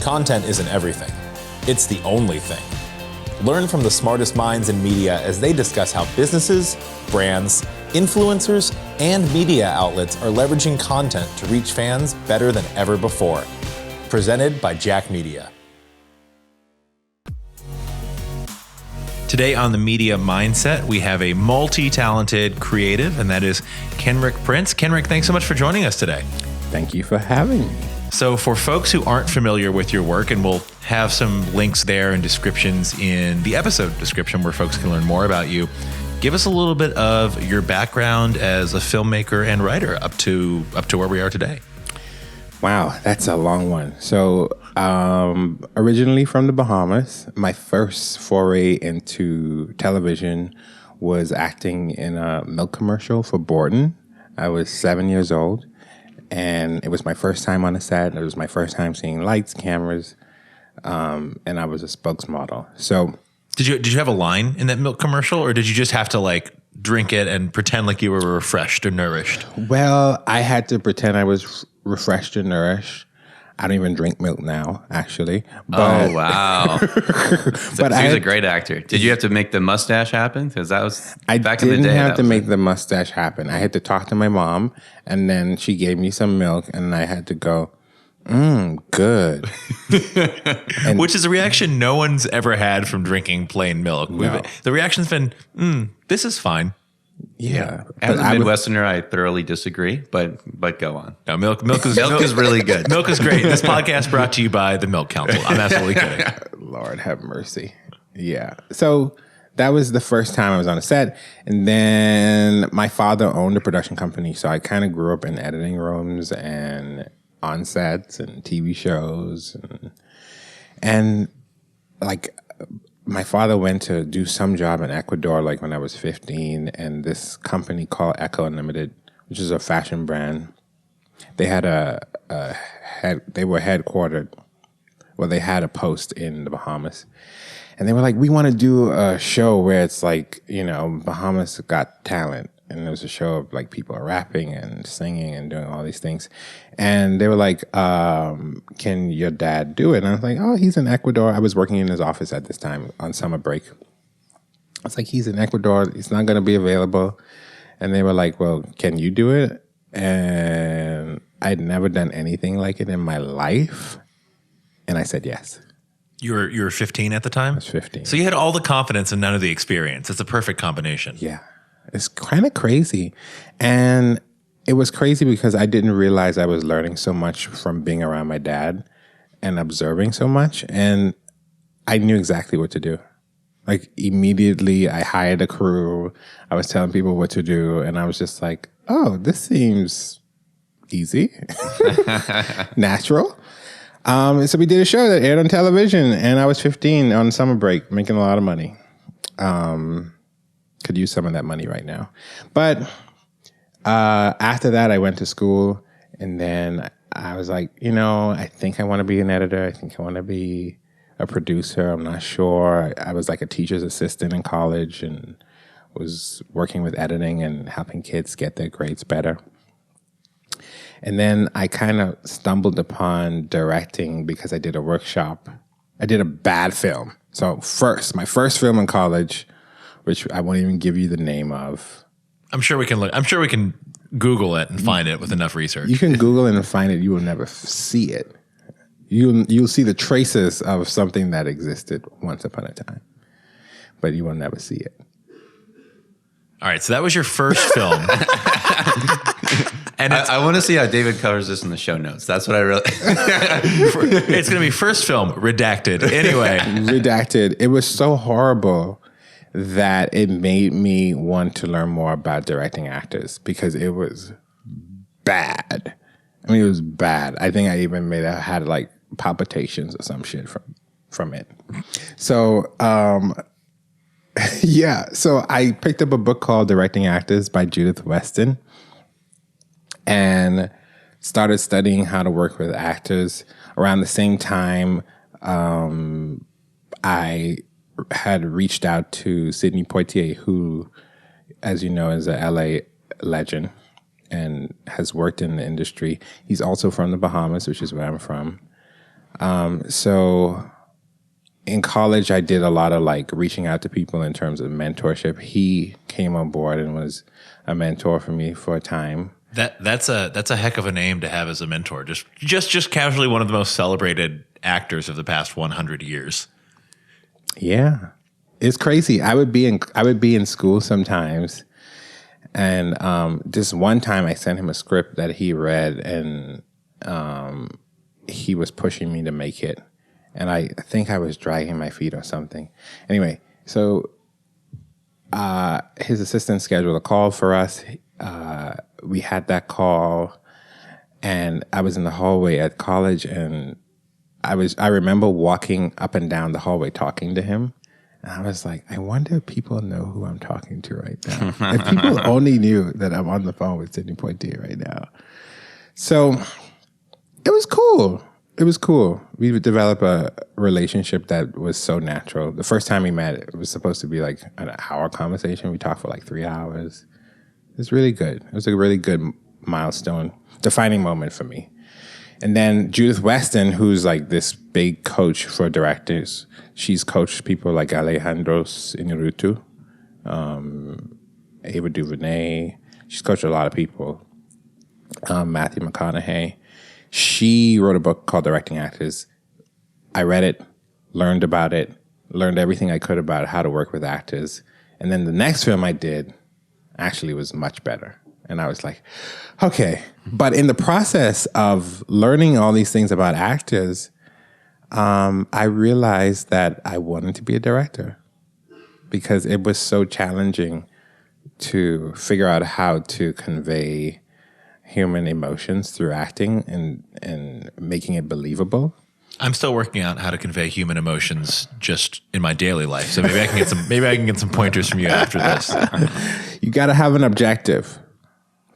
Content isn't everything. It's the only thing. Learn from the smartest minds in media as they discuss how businesses, brands, influencers, and media outlets are leveraging content to reach fans better than ever before. Presented by Jack Media. Today on the Media Mindset, we have a multi-talented creative, and that is Kenrick Prince. Kenrick, thanks so much for joining us today. Thank you for having me. So for folks who aren't familiar with your work, and we'll have some links there and descriptions in the episode description where folks can learn more about you, give us a little bit of your background as a filmmaker and writer up to where we are today. Wow, that's a long one. So originally from the Bahamas, my first foray into television was acting in a milk commercial for Borton. I was 7 years old. And it was my first time on a set. It was my first time seeing lights, cameras, and I was a spokesmodel. So, did you have a line in that milk commercial, or did you just have to like drink it and pretend like you were refreshed or nourished? Well, I had to pretend I was refreshed and nourished. I don't even drink milk now, actually. But, oh, wow. But he was a great actor. Did you have to make the mustache happen? Because that was back in the day. I didn't have to make the mustache happen. I had to talk to my mom, and then she gave me some milk, and I had to go, good. Which is a reaction no one's ever had from drinking plain milk. No. The reaction's been, this is fine. Yeah. As a Midwesterner, I thoroughly disagree, but go on. No, milk is really good. Milk is great. This podcast brought to you by the Milk Council. I'm absolutely kidding. Lord have mercy. Yeah. So that was the first time I was on a set. And then my father owned a production company. So I kind of grew up in editing rooms and on sets and TV shows. And like, my father went to do some job in Ecuador, like when I was 15, and this company called Echo Unlimited, which is a fashion brand, they had they were headquartered, well, they had a post in the Bahamas, and they were like, we want to do a show where it's like, Bahamas Got Talent, and it was a show of like people are rapping and singing and doing all these things. And they were like, can your dad do it? And I was like, oh, he's in Ecuador. I was working in his office at this time on summer break. I was like, he's in Ecuador. He's not going to be available. And they were like, well, can you do it? And I'd never done anything like it in my life. And I said yes. You were 15 at the time? I was 15. So you had all the confidence and none of the experience. It's a perfect combination. Yeah. It's kind of crazy. And it was crazy because I didn't realize I was learning so much from being around my dad and observing so much. And I knew exactly what to do. Like immediately I hired a crew. I was telling people what to do. And I was just like, oh, this seems easy, natural. And so we did a show that aired on television. And I was 15 on summer break, making a lot of money. Could use some of that money right now. But after that, I went to school, and then I was like, I think I want to be an editor. I think I want to be a producer. I'm not sure. I was like a teacher's assistant in college and was working with editing and helping kids get their grades better. And then I kind of stumbled upon directing because I did a workshop. I did a bad film. So my first film in college, which I won't even give you the name of. I'm sure we can Google it and find it with enough research. You can Google it and find it. You will never see it. You'll see the traces of something that existed once upon a time, but you will never see it. All right, so that was your first film. And I want to see how David covers this in the show notes. That's what I really... It's going to be first film, redacted. Anyway. Redacted. It was so horrible that it made me want to learn more about directing actors because it was bad. I mean, it was bad. I think I even had like palpitations or some shit from it. So, yeah. So I picked up a book called Directing Actors by Judith Weston and started studying how to work with actors. Around the same time, I had reached out to Sidney Poitier, who, as you know, is a LA legend and has worked in the industry. He's also from the Bahamas, which is where I'm from. So in college, I did a lot of like reaching out to people in terms of mentorship. He came on board and was a mentor for me for a time. That's a heck of a name to have as a mentor. Just casually one of the most celebrated actors of the past 100 years. Yeah, it's crazy. I would be in school sometimes, and this one time I sent him a script that he read, and he was pushing me to make it, and I think I was dragging my feet or something. Anyway, so his assistant scheduled a call for us. We had that call, and I was in the hallway at college, and I remember walking up and down the hallway talking to him, and I was like, I wonder if people know who I'm talking to right now. If people only knew that I'm on the phone with Sidney Poitier right now. So it was cool. It was cool. We would develop a relationship that was so natural. The first time we met, it was supposed to be like an hour conversation. We talked for like 3 hours. It was really good. It was a really good milestone, defining moment for me. And then Judith Weston, who's like this big coach for directors, she's coached people like Alejandros Inarritu, Ava DuVernay. She's coached a lot of people. Matthew McConaughey. She wrote a book called Directing Actors. I read it, learned about it, learned everything I could about how to work with actors. And then the next film I did actually was much better. And I was like, okay. But in the process of learning all these things about actors, I realized that I wanted to be a director because it was so challenging to figure out how to convey human emotions through acting and making it believable. I'm still working out how to convey human emotions just in my daily life. So maybe I can get some pointers from you after this. You got to have an objective.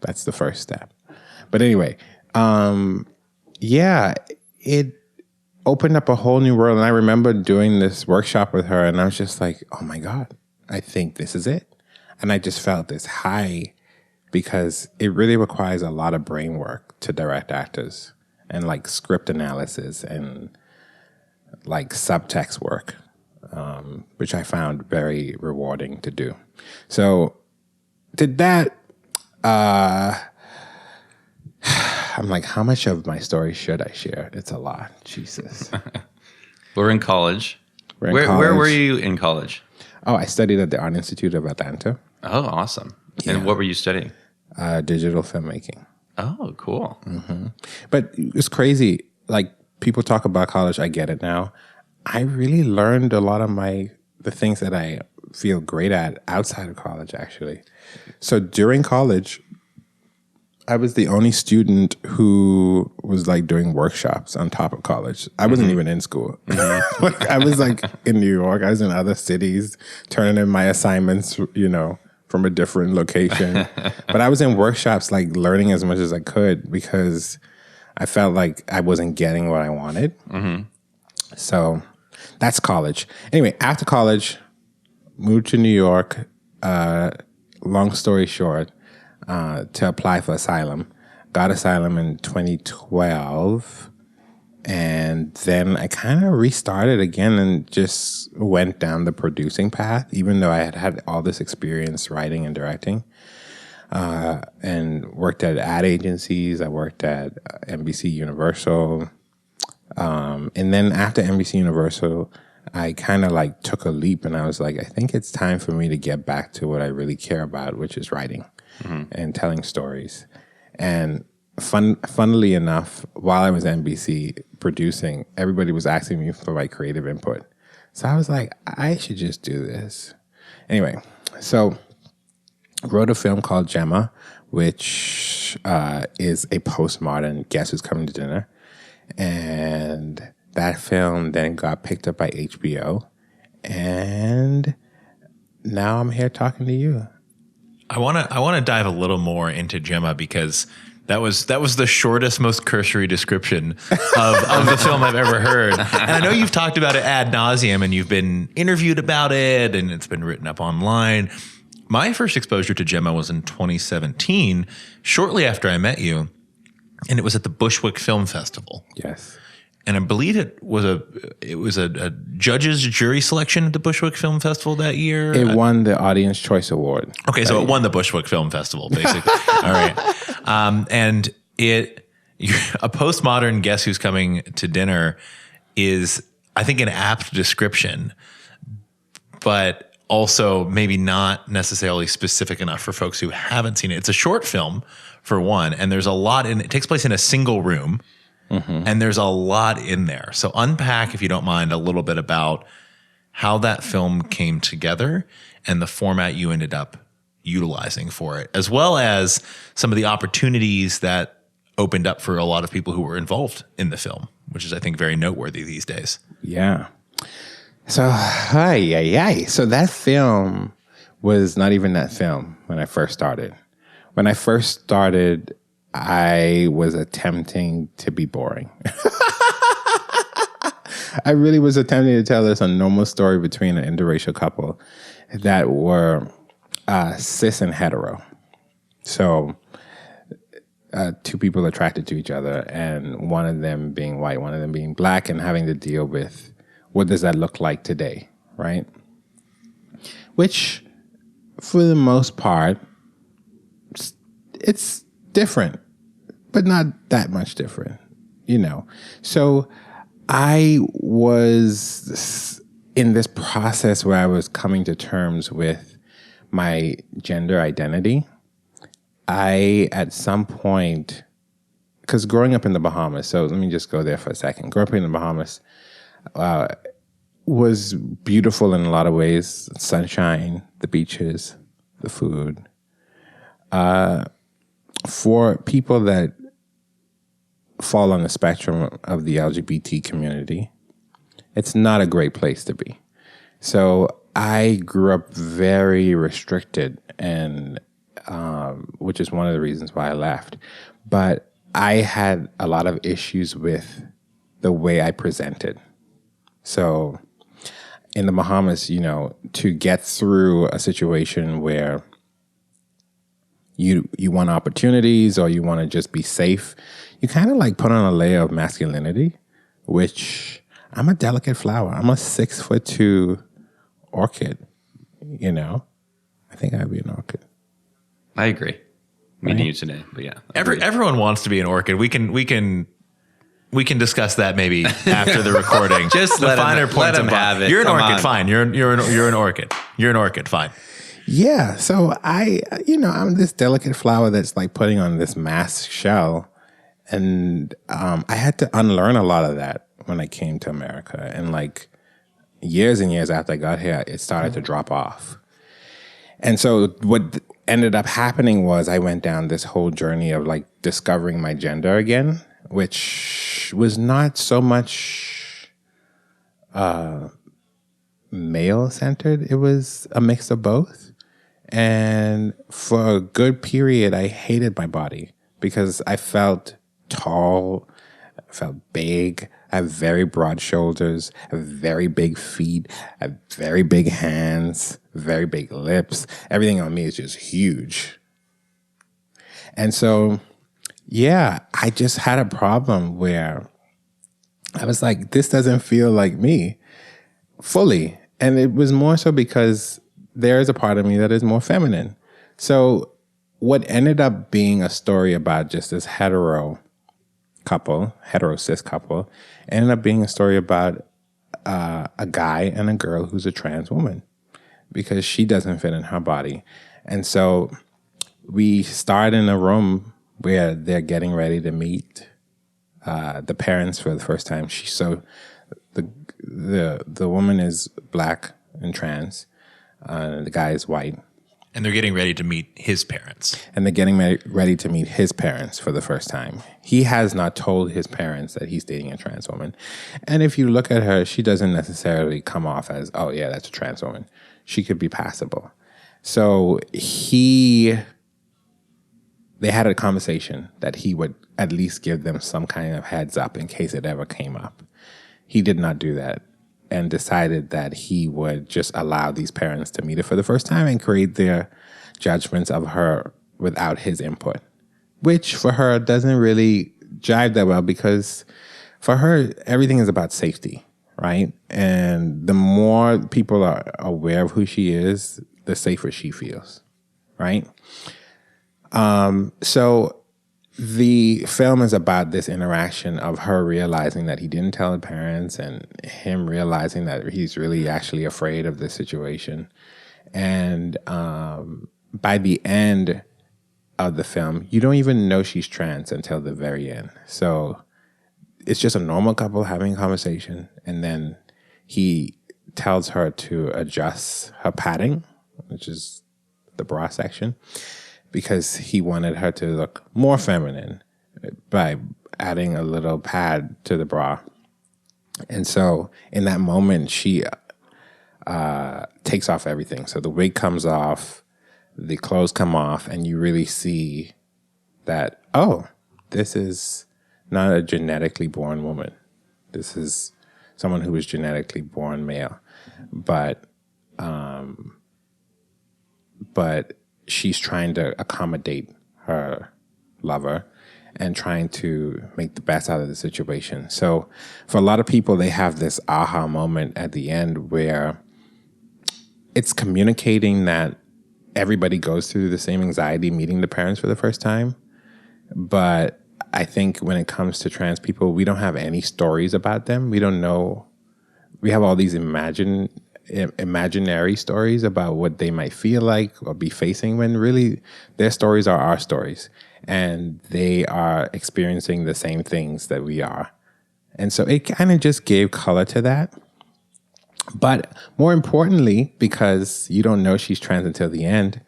That's the first step. But anyway, it opened up a whole new world. And I remember doing this workshop with her, and I was just like, oh my God, I think this is it. And I just felt this high because it really requires a lot of brain work to direct actors and like script analysis and like subtext work, which I found very rewarding to do. So did that. I'm like, how much of my story should I share? It's a lot. Jesus. We're in college. Where were you in college? Oh, I studied at the Art Institute of Atlanta. Oh, awesome. Yeah. And what were you studying? Digital filmmaking. Oh, cool. Mm-hmm. But it's crazy. Like, people talk about college. I get it now. I really learned a lot of the things that I feel great at outside of college, actually. So during college, I was the only student who was like doing workshops on top of college. I wasn't even in school. Like, I was like in New York. I was in other cities turning in my assignments, from a different location. But I was in workshops, like learning as much as I could because I felt like I wasn't getting what I wanted. Mm-hmm. So that's college. Anyway, after college, moved to New York. Long story short, to apply for asylum. Got asylum in 2012. And then I kind of restarted again and just went down the producing path, even though I had all this experience writing and directing. And worked at ad agencies. I worked at NBC Universal. And then after NBC Universal, I kind of like took a leap and I was like, I think it's time for me to get back to what I really care about, which is writing and telling stories. And funnily enough, while I was NBC producing, everybody was asking me for like creative input. So I was like, I should just do this. Anyway, so wrote a film called Gema, which is a postmodern Guess Who's Coming to Dinner. And that film then got picked up by HBO. And now I'm here talking to you. I want to dive a little more into Gema because that was the shortest, most cursory description of the film I've ever heard. And I know you've talked about it ad nauseum and you've been interviewed about it and it's been written up online. My first exposure to Gema was in 2017, shortly after I met you, and it was at the Bushwick Film Festival. Yes. And I believe it was a judge's jury selection at the Bushwick Film Festival that year. It won the Audience Choice Award. Okay, so it won the Bushwick Film Festival, basically. All right. And a postmodern Guess Who's Coming to Dinner is, I think, an apt description, but also maybe not necessarily specific enough for folks who haven't seen it. It's a short film, for one, and there's a lot in it. It takes place in a single room. And there's a lot in there. So unpack, if you don't mind, a little bit about how that film came together and the format you ended up utilizing for it, as well as some of the opportunities that opened up for a lot of people who were involved in the film, which is, I think, very noteworthy these days. Yeah. So, So that film was not even that film when I first started. When I first started, I was attempting to be boring. I really was attempting to tell us a normal story between an interracial couple that were cis and hetero. So two people attracted to each other, and one of them being white, one of them being black, and having to deal with what does that look like today, right? Which, for the most part, it's different, but not that much different, you know? So I was in this process where I was coming to terms with my gender identity. I, at some point, because growing up in the Bahamas, so let me just go there for a second. Growing up in the Bahamas was beautiful in a lot of ways. Sunshine, the beaches, the food. For people that fall on the spectrum of the LGBT community, it's not a great place to be. So I grew up very restricted, and which is one of the reasons why I left. But I had a lot of issues with the way I presented. So in the Bahamas, you know, to get through a situation where you want opportunities or you want to just be safe, you kind of like put on a layer of masculinity, which I'm a delicate flower. I'm a 6'2" orchid, you know? I think I'd be an orchid. I agree. Meeting you today, but yeah. Everyone wants to be an orchid. We can discuss that maybe after the recording. Just the finer points him have it. You're an orchid, fine. You're an orchid. You're an orchid, fine. Yeah, so I'm this delicate flower that's like putting on this mask shell, and I had to unlearn a lot of that when I came to America. And like years and years after I got here, it started to drop off. And so what ended up happening was I went down this whole journey of like discovering my gender again, which was not so much male-centered. It was a mix of both. And for a good period, I hated my body because I felt tall, I felt big, I have very broad shoulders, I have very big feet, I have very big hands, very big lips. Everything on me is just huge. And so, yeah, I just had a problem where I was like, this doesn't feel like me fully. And it was more so because there is a part of me that is more feminine. So what ended up being a story about just this hetero cis couple, ended up being a story about a guy and a girl who's a trans woman because she doesn't fit in her body. And so we start in a room where they're getting ready to meet the parents for the first time. The woman is black and trans. The guy is white. And they're getting ready to meet his parents. And they're getting ready to meet his parents for the first time. He has not told his parents that he's dating a trans woman. And if you look at her, she doesn't necessarily come off as, oh yeah, that's a trans woman. She could be passable. So they had a conversation that he would at least give them some kind of heads up in case it ever came up. He did not do that, and decided that he would just allow these parents to meet her for the first time and create their judgments of her without his input, which for her doesn't really jive that well because for her, everything is about safety, right? And the more people are aware of who she is, the safer she feels, right? So the film is about this interaction of her realizing that he didn't tell her parents and him realizing that he's really actually afraid of the situation. And by the end of the film, you don't even know she's trans until the very end. So it's just a normal couple having a conversation, and then he tells her to adjust her padding, which is the bra section, because he wanted her to look more feminine by adding a little pad to the bra. And so in that moment, she takes off everything. So the wig comes off, the clothes come off, and you really see that, oh, this is not a genetically born woman. This is someone who was genetically born male. But she's trying to accommodate her lover and trying to make the best out of the situation. So for a lot of people, they have this aha moment at the end where it's communicating that everybody goes through the same anxiety meeting the parents for the first time. But I think when it comes to trans people, we don't have any stories about them. We don't know. We have all these imaginary stories about what they might feel like or be facing, when really their stories are our stories. And they are experiencing the same things that we are. And so it kind of just gave color to that. But more importantly, because you don't know she's trans until the end,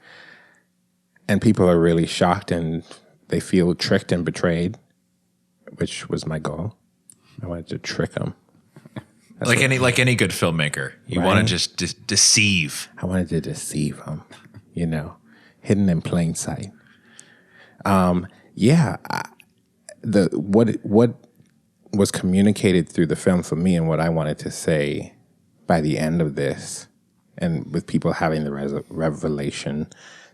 and people are really shocked and they feel tricked and betrayed, which was my goal. I wanted to trick them. Like any good filmmaker, you want to just deceive. I wanted to deceive them, hidden in plain sight. What was communicated through the film for me, and what I wanted to say by the end of this, and with people having the revelation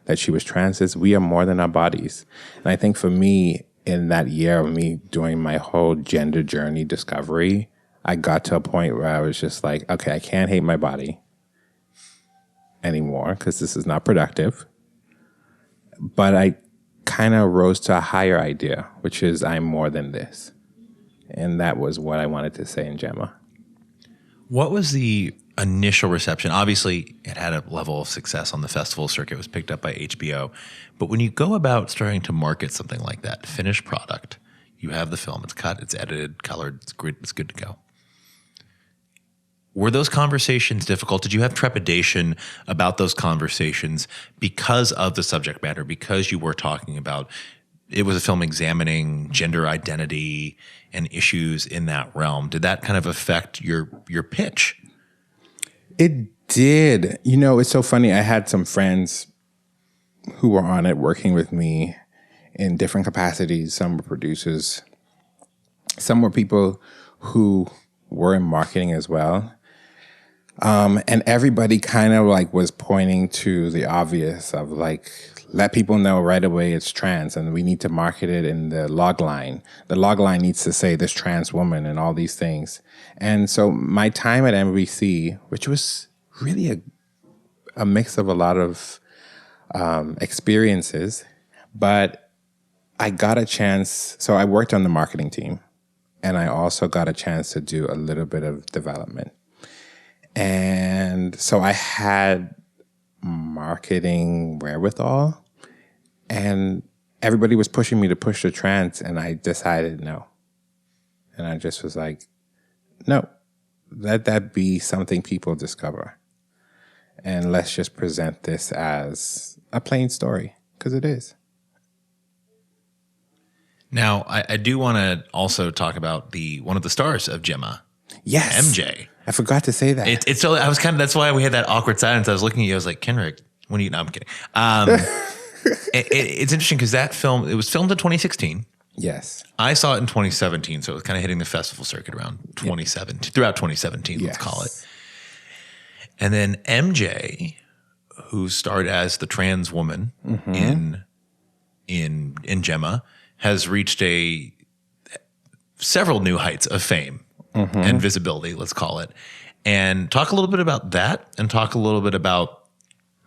that she was trans, is we are more than our bodies. And I think for me, in that year of me doing my whole gender journey discovery, I got to a point where I was just like, okay, I can't hate my body anymore because this is not productive. But I kind of rose to a higher idea, which is I'm more than this. And that was what I wanted to say in Gema. What was the initial reception? Obviously, it had a level of success on the festival circuit. It was picked up by HBO. But when you go about starting to market something like that, finished product, you have the film, it's cut, it's edited, colored, it's good to go. Were those conversations difficult? Did you have trepidation about those conversations because of the subject matter, because you were talking about it was a film examining gender identity and issues in that realm? Did that kind of affect your pitch? It did. It's so funny. I had some friends who were on it working with me in different capacities. Some were producers. Some were people who were in marketing as well. And everybody kind of was pointing to the obvious of let people know right away it's trans and we need to market it in the log line. The log line needs to say this trans woman and all these things. And so my time at NBC, which was really a mix of a lot of experiences, but I got a chance. So I worked on the marketing team, and I also got a chance to do a little bit of development. And so I had marketing wherewithal, and everybody was pushing me to push the trans, and I decided no. And I just was like, no, let that be something people discover. And let's just present this as a plain story, because it is. Now, I do want to also talk about one of the stars of Gema. Yes. MJ. I forgot to say that. It's so I was that's why we had that awkward silence. I was looking at you. I was like, Kenrick, when you? No, I'm kidding. It's interesting because that film, it was filmed in 2016. Yes. I saw it in 2017, so it was kind of hitting the festival circuit around 2017, throughout 2017, let's call it. And then MJ, who starred as the trans woman in Gema, has reached several new heights of fame and visibility, let's call it. And talk a little bit about that, and talk a little bit about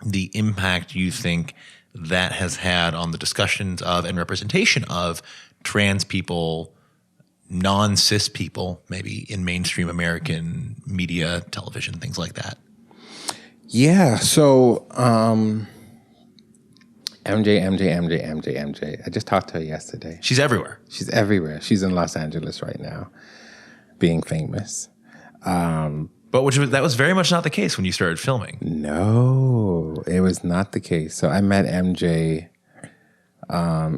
the impact you think that has had on the discussions of and representation of trans people, non-cis people, maybe in mainstream American media, television, things like that. Yeah. So MJ. I just talked to her yesterday. She's everywhere. She's everywhere. She's in Los Angeles right now, being famous. But that was very much not the case when you started filming. No, it was not the case. So I met MJ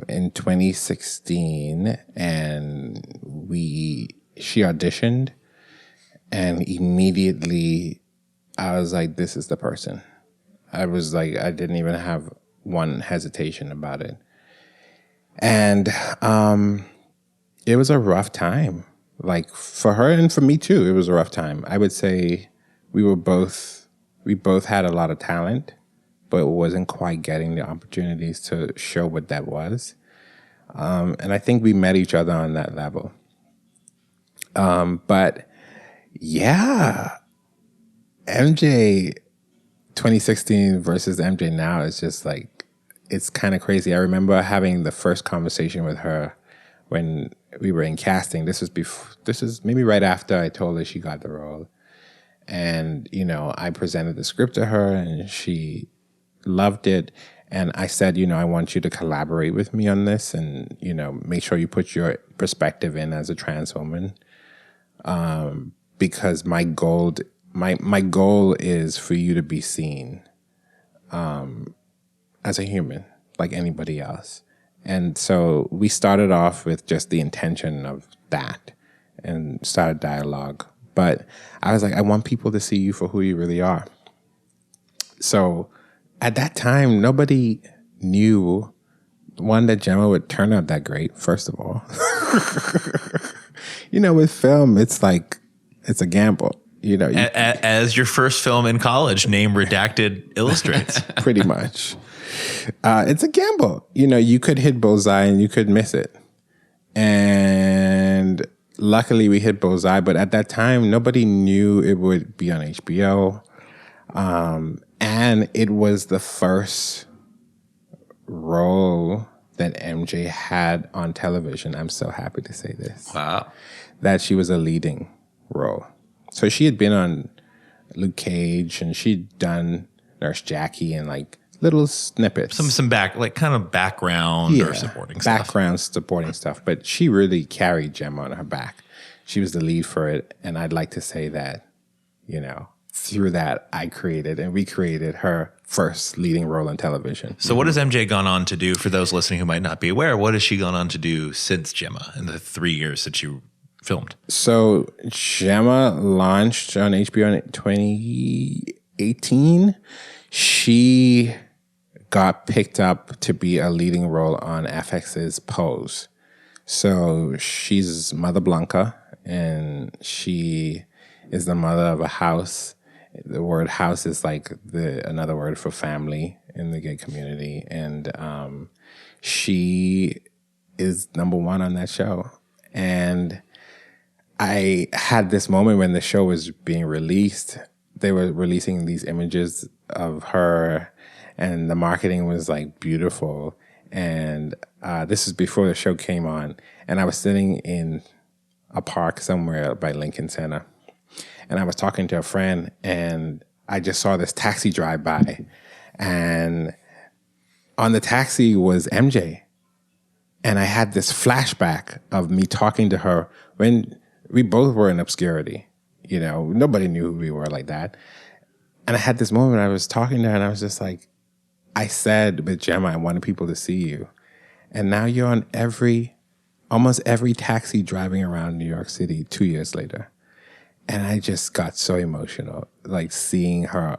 in 2016, and she auditioned, and immediately I was like, this is the person. I was like, I didn't even have one hesitation about it. And it was a rough time. Like for her and for me too, it was a rough time. I would say we both had a lot of talent, but wasn't quite getting the opportunities to show what that was. And I think we met each other on that level. But yeah, MJ 2016 versus MJ now is just like, it's kind of crazy. I remember having the first conversation with her when we were in casting. This is maybe right after I told her she got the role. And, I presented the script to her and she loved it. And I said, I want you to collaborate with me on this and, make sure you put your perspective in as a trans woman. Because my goal is for you to be seen as a human, like anybody else. And so we started off with just the intention of that and started dialogue. But I was like, I want people to see you for who you really are. So at that time, nobody knew, one, that Gema would turn out that great, first of all. With film, it's like, it's a gamble. As your first film in college, name redacted, illustrates. Pretty much. It's a gamble. You could hit bullseye and you could miss it. And luckily we hit bullseye, but at that time, nobody knew it would be on HBO. And it was the first role that MJ had on television. I'm so happy to say this. Wow. That she was a leading role. So she had been on Luke Cage and she'd done Nurse Jackie and like little snippets. Some background or supporting stuff. Background supporting stuff. But she really carried Gema on her back. She was the lead for it. And I'd like to say that, through that we created her first leading role in television. So what has MJ gone on to do, for those listening who might not be aware, what has she gone on to do since Gema in the 3 years that you filmed? So Gema launched on HBO in 2018. She got picked up to be a leading role on FX's Pose. So she's Mother Blanca, and she is the mother of a house. The word house is like another word for family in the gay community. And she is number one on that show. And I had this moment when the show was being released. They were releasing these images of her, and the marketing was like beautiful. And this is before the show came on. And I was sitting in a park somewhere by Lincoln Center. And I was talking to a friend, and I just saw this taxi drive by. And on the taxi was MJ. And I had this flashback of me talking to her when we both were in obscurity. Nobody knew who we were like that. And I had this moment, I was talking to her, and I was just like, I said with Gema, I wanted people to see you. And now you're on almost every taxi driving around New York City 2 years later. And I just got so emotional, like seeing her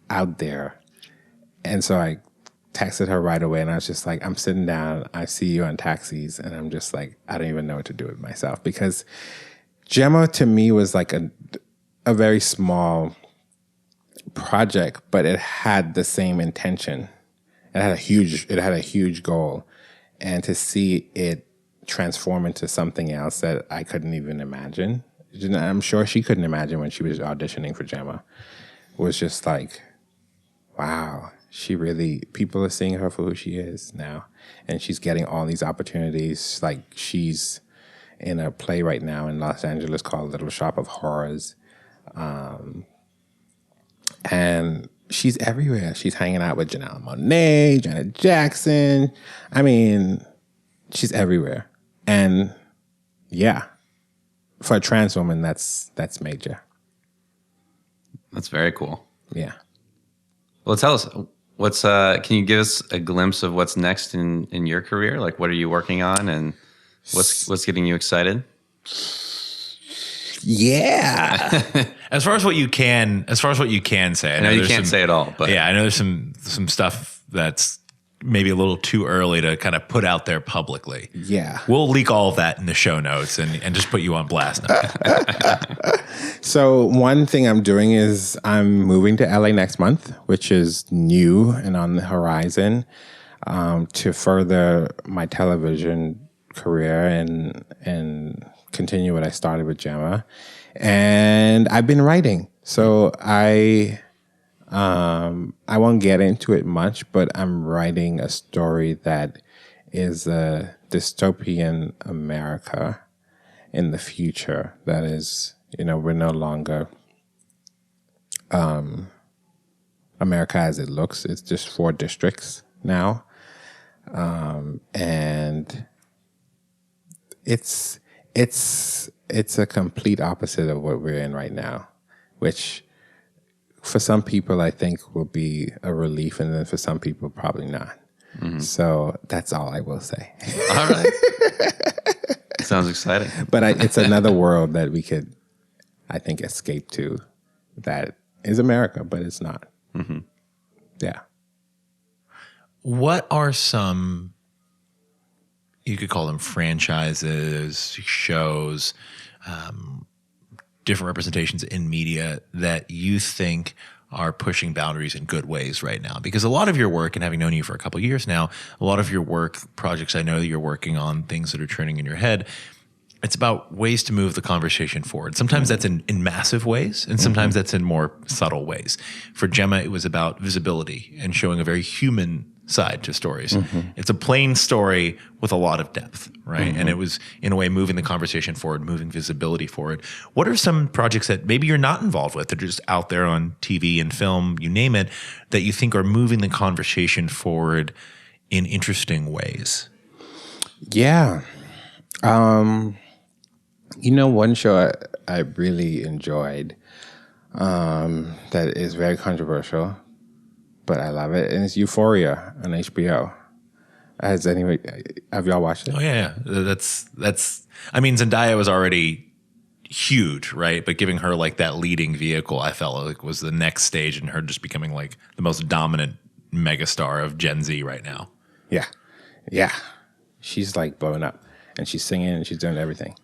out there. And so I texted her right away, and I was just like, I'm sitting down, I see you on taxis, and I'm just like, I don't even know what to do with myself. Because Gema to me was like a very small project, but it had the same intention. It had a huge goal. And to see it transform into something else that I couldn't even imagine. I'm sure she couldn't imagine when she was auditioning for Gema. It was just like, wow, people are seeing her for who she is now. And she's getting all these opportunities. Like, she's in a play right now in Los Angeles called Little Shop of Horrors. And she's everywhere. She's hanging out with Janelle Monáe, Janet Jackson. I mean, she's everywhere. And yeah, for a trans woman, that's major. That's very cool. Yeah. Well, tell us, can you give us a glimpse of what's next in your career? Like, what are you working on, and what's getting you excited? Yeah. As far as what you can say, I know you can't say it all, but yeah, I know there's some stuff that's maybe a little too early to kind of put out there publicly. Yeah. We'll leak all of that in the show notes and just put you on blast now. So one thing I'm doing is I'm moving to LA next month, which is new and on the horizon, to further my television career and continue what I started with Gema. And I've been writing. So I won't get into it much, but I'm writing a story that is a dystopian America in the future. That is, we're no longer America as it looks. It's just 4 districts now. And it's a complete opposite of what we're in right now, which for some people I think will be a relief, and then for some people probably not. Mm-hmm. So that's all I will say. All right. Sounds exciting. But it's another world that we could, I think, escape to that is America, but it's not. Mm-hmm. Yeah. What are some, you could call them franchises, shows, different representations in media that you think are pushing boundaries in good ways right now? Because a lot of your work, and having known you for a couple of years now, a lot of your work projects I know that you're working on, things that are turning in your head, it's about ways to move the conversation forward. Sometimes that's in massive ways, and sometimes that's in more subtle ways. For Gema, it was about visibility and showing a very human side to stories. It's a plain story with a lot of depth, right? And it was, in a way, moving the conversation forward, moving visibility forward. What are some projects that maybe you're not involved with, that are just out there on TV and film, you name it, that you think are moving the conversation forward in interesting ways? Yeah. One show I really enjoyed that is very controversial, but I love it, and it's Euphoria on HBO. Have y'all watched it? Oh yeah. That's. I mean, Zendaya was already huge, right? But giving her like that leading vehicle, I felt like was the next stage in her just becoming like the most dominant megastar of Gen Z right now. Yeah. She's like blowing up, and she's singing and she's doing everything.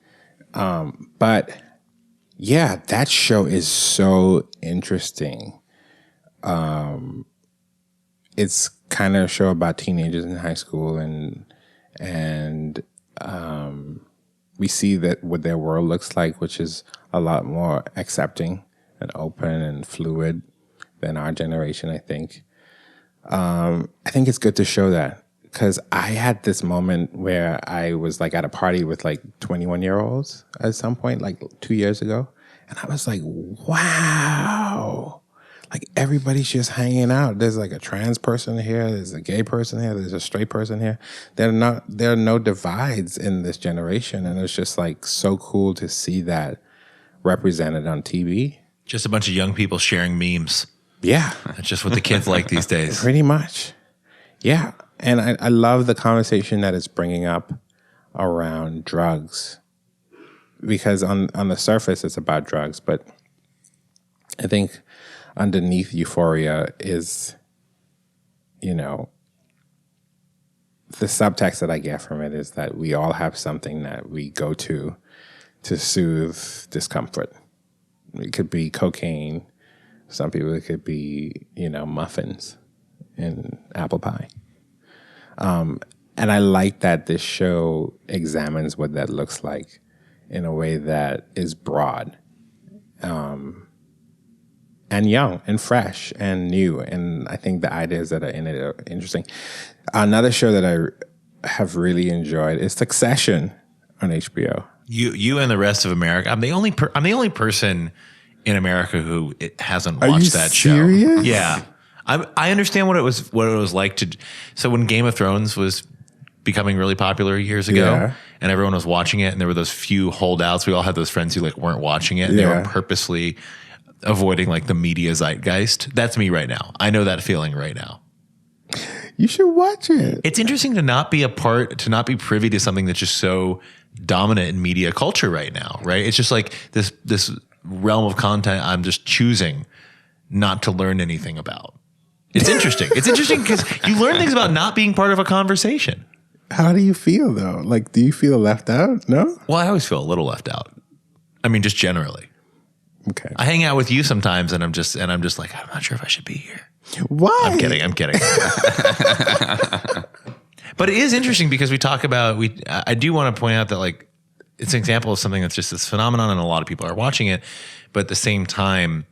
But yeah, that show is so interesting. It's kind of a show about teenagers in high school, and we see that what their world looks like, which is a lot more accepting and open and fluid than our generation, I think. I think it's good to show that, because I had this moment where I was like at a party with like 21-year-olds at some point, like 2 years ago. And I was like, wow. Like, everybody's just hanging out. There's like a trans person here. There's a gay person here. There's a straight person here. There are no divides in this generation. And it's just like so cool to see that represented on TV. Just a bunch of young people sharing memes. Yeah. That's just what the kids like these days. Pretty much. Yeah. And I love the conversation that it's bringing up around drugs, because on the surface it's about drugs, but I think underneath Euphoria is, the subtext that I get from it is that we all have something that we go to soothe discomfort. It could be cocaine. Some people, it could be, muffins and apple pie. And I like that this show examines what that looks like in a way that is broad, and young and fresh and new. And I think the ideas that are in it are interesting. Another show that I have really enjoyed is Succession on HBO. You and the rest of America. I'm the only person in America who hasn't Are watched you that serious? show. Yeah, I understand what it was like to. So when Game of Thrones was becoming really popular years ago, Yeah. and everyone was watching it, and there were those few holdouts. We all had those friends who like weren't watching it, and they were purposely avoiding like the media zeitgeist. That's me right now. I know that feeling right now. You should watch it. It's interesting to not be to not be privy to something that's just so dominant in media culture right now, right? It's just like this realm of content I'm just choosing not to learn anything about. It's interesting. It's interesting because you learn things about not being part of a conversation. How do you feel though? Like, do you feel left out? No? Well, I always feel a little left out. I mean, just generally. Okay. I hang out with you sometimes and I'm just like, I'm not sure if I should be here. Why? I'm kidding. But it is interesting because we talk about, I do want to point out that like, it's an example of something that's just this phenomenon and a lot of people are watching it. But at the same time,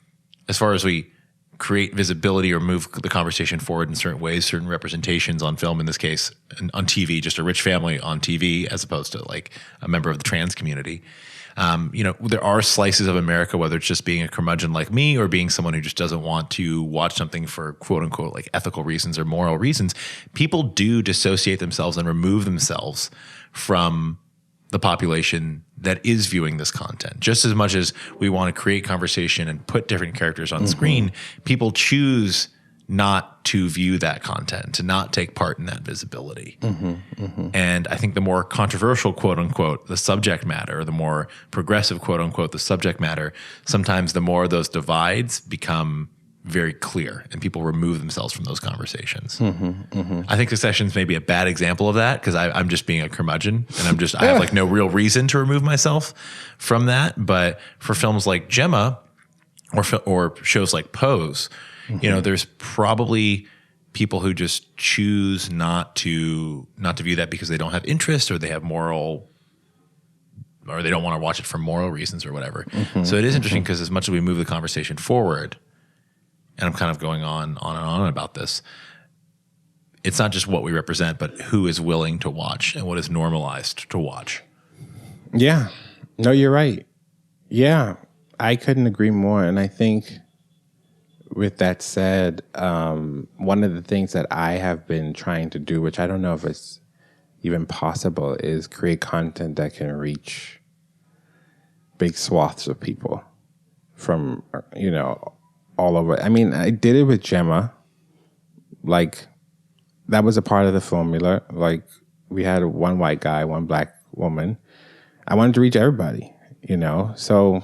as far as we create visibility or move the conversation forward in certain ways, certain representations on film, in this case, and on TV, just a rich family on TV, as opposed to like a member of the trans community. There are slices of America, whether it's just being a curmudgeon like me or being someone who just doesn't want to watch something for quote unquote like ethical reasons or moral reasons. People do dissociate themselves and remove themselves from the population that is viewing this content. Just as much as we want to create conversation and put different characters on screen, people choose not to view that content, to not take part in that visibility. And I think the more controversial, quote unquote, the subject matter, or the more progressive, quote unquote, the subject matter, sometimes the more those divides become very clear and people remove themselves from those conversations. I think Succession's maybe a bad example of that because I'm just being a curmudgeon and I have like no real reason to remove myself from that. But for films like Gema or shows like Pose, there's probably people who just choose not to view that because they don't have interest or they have moral, or they don't want to watch it for moral reasons or whatever. So it is interesting because as much as we move the conversation forward, and I'm kind of going on and on about this, it's not just what we represent, but who is willing to watch and what is normalized to watch. Yeah. No, you're right. Yeah. I couldn't agree more. And I think with that said, one of the things that I have been trying to do, which I don't know if it's even possible, is create content that can reach big swaths of people from, all over. I mean, I did it with Gema. Like, that was a part of the formula. Like, we had one white guy, one black woman. I wanted to reach everybody, So,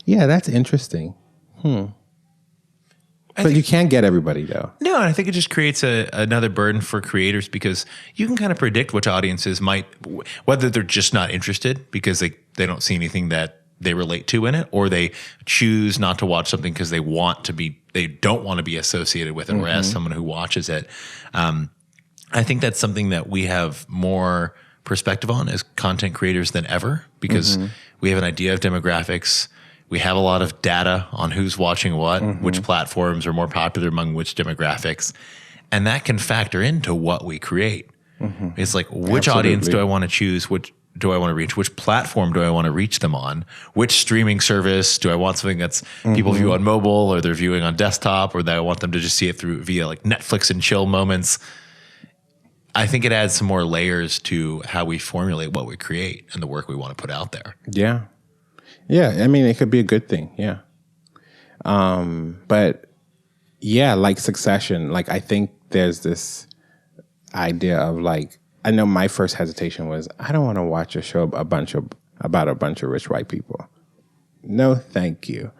yeah, that's interesting. But you can't get everybody, though. No, and I think it just creates another burden for creators because you can kind of predict which audiences might, whether they're just not interested because they don't see anything that they relate to in it, or they choose not to watch something because they don't want to be associated with it, or as someone who watches it. I think that's something that we have more perspective on as content creators than ever because we have an idea of demographics. We have a lot of data on who's watching what, which platforms are more popular among which demographics, and that can factor into what we create. It's like, which audience do I want to choose? Which do I want to reach? Which platform do I want to reach them on? Which streaming service do I want something that's people view on mobile or they're viewing on desktop, or that I want them to just see it via like Netflix and chill moments? I think it adds some more layers to how we formulate what we create and the work we want to put out there. Yeah. Yeah. I mean, it could be a good thing. Yeah. But yeah, like Succession, like I think there's this idea of like, I know my first hesitation was, I don't want to watch a show about a bunch of rich white people. No, thank you.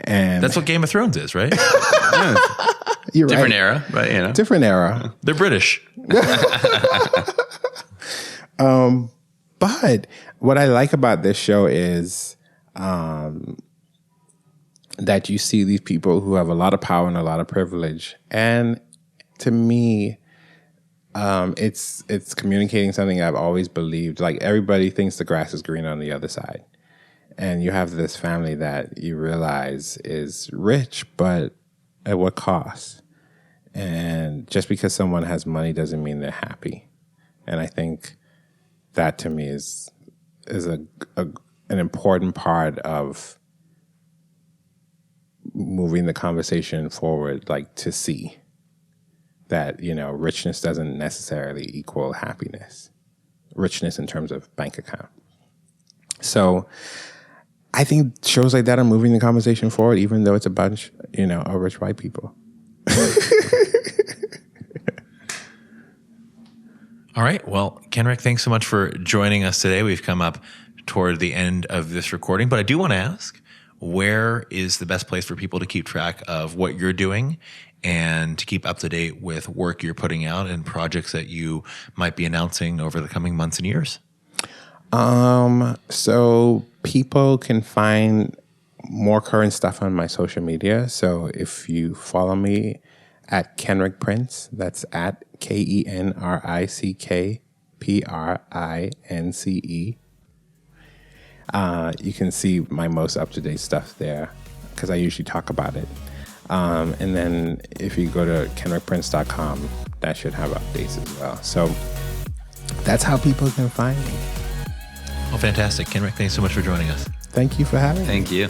And that's what Game of Thrones is, right? You're Different right. era, but Different era. They're British. But what I like about this show is that you see these people who have a lot of power and a lot of privilege. And to me, It's communicating something I've always believed. Like, everybody thinks the grass is green on the other side. And you have this family that you realize is rich, but at what cost? And just because someone has money doesn't mean they're happy. And I think that, to me, is an important part of moving the conversation forward, like, to see that, richness doesn't necessarily equal happiness. Richness in terms of bank account. So I think shows like that are moving the conversation forward, even though it's a bunch, of rich white people. All right. Well, Kenrick, thanks so much for joining us today. We've come up toward the end of this recording, but I do want to ask, where is the best place for people to keep track of what you're doing and to keep up to date with work you're putting out and projects that you might be announcing over the coming months and years? So people can find more current stuff on my social media. So if you follow me at Kenrick Prince, that's at KenrickPrince. You can see my most up-to-date stuff there because I usually talk about it. And then if you go to kenrickprince.com, that should have updates as well. So that's how people can find me. Well, fantastic. Kenrick, thanks so much for joining us. Thank you for having me. Thank you.